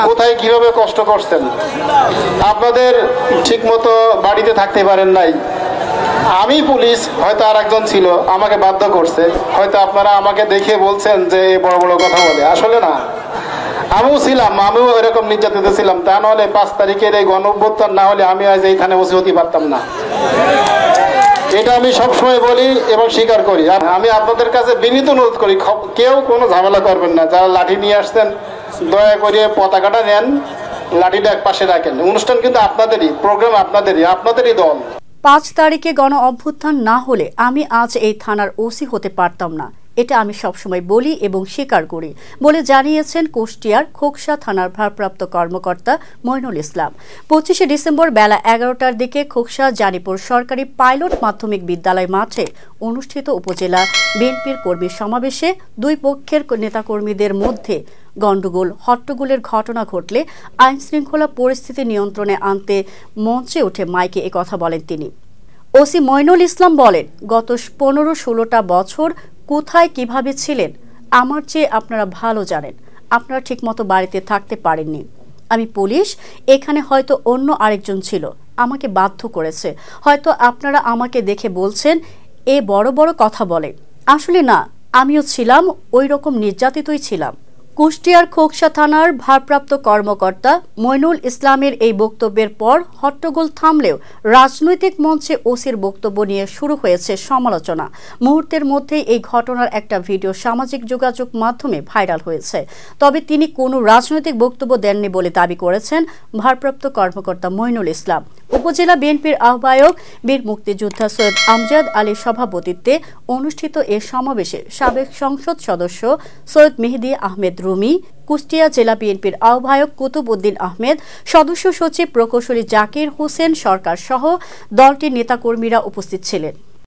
কোথায় কিভাবে কষ্ট করছেন, আপনাদের ঠিক মতো বাড়িতে থাকতে পারেন নাই। আমি পুলিশ, হয়তো আর একজন ছিল, আমাকে বাধ্য করছে। হয়তো আপনারা আমাকে দেখে বলছেন যে বড় বড় কথা বলে, আসলে না, আমিও ছিলাম, আমিও এরকম নির্যাতিত ছিলাম। তা নাহলে 5 তারিখের এই গণঅভ্যুত্থান না হলে আমি আজ এইখানে বসে হতে পারতাম না। এটা আমি সবসময় বলি এবং স্বীকার করি। আমি আপনাদের কাছে বিনীত অনুরোধ করি, কেউ কোনো ঝামেলা করবেন না। যারা লাঠি নিয়ে আসছেন, দয়া করে পতাকাটা নেন, লাঠিটা এক পাশে রাখেন। অনুষ্ঠান কিন্তু আপনাদেরই, প্রোগ্রাম আপনাদেরই দল। 5 তারিখে গণ অভ্যুত্থান না হলে আমি আজ এই থানার ওসি হতে পারতাম না, এটা আমি সবসময় বলি এবং স্বীকার করি বলে জানিয়েছেন কুষ্টিয়ার খোকসা থানার ভারপ্রাপ্ত কর্মকর্তা মইনুল ইসলাম। 25শে ডিসেম্বর বেলা 11টার দিকে খোকসা জানিপুর সরকারি পাইলট মাধ্যমিক বিদ্যালয় মাঠে অনুষ্ঠিত উপজেলা বিএনপির কর্মী সমাবেশে দুই পক্ষের নেতাকর্মীদের মধ্যে গণ্ডগোল হট্টগোলের ঘটনা ঘটলে আইন শৃঙ্খলা পরিস্থিতি নিয়ন্ত্রণে আনতে মঞ্চে উঠে মাইকে একথা বলেন তিনি। ওসি মইনুল ইসলাম বলেন, গত 15-16টা বছর কোথায় কিভাবে ছিলেন আমার চেয়ে আপনারা ভালো জানেন। আপনারা ঠিকমতো বাড়িতে থাকতে পারেননি। আমি পুলিশ, এখানে হয়তো অন্য আরেকজন ছিল, আমাকে বাধ্য করেছে। হয়তো আপনারা আমাকে দেখে বলছেন এ বড় বড় কথা বলে, আসলে না, আমিও ছিলাম, ওই রকম নির্যাতিতই ছিলাম। কুষ্টিয়ার খোকসা থানার ভারপ্রাপ্ত কর্মকর্তা মইনুল ইসলামের এই বক্তব্যের পর হট্টগোল থামলেও রাজনৈতিক মঞ্চে ওসির বক্তব্য নিয়ে শুরু হয়েছে সমালোচনা। মুহূর্তের মধ্যেই এই ঘটনার একটা ভিডিও সামাজিক যোগাযোগ মাধ্যমে ভাইরাল হয়েছে। তবে তিনি কোনো রাজনৈতিক বক্তব্য দেননি বলে দাবি করেছেন ভারপ্রাপ্ত কর্মকর্তা মইনুল ইসলাম। উপজেলা বিএনপির আহ্বায়ক বীর মুক্তিযোদ্ধা সৈয়দ আমজাদ আলীর সভাপতিত্বে অনুষ্ঠিত এ সমাবেশে সাবেক সংসদ সদস্য সৈয়দ মেহেদী আহমেদ রুমি, কুষ্টিয়া জেলা বিএনপির আহ্বায়ক কুতুব উদ্দিন আহমেদ, সদস্য সচিব প্রকৌশলী জাকির হোসেন সরকার সহ দলটির নেতাকর্মীরা উপস্থিত ছিলেন।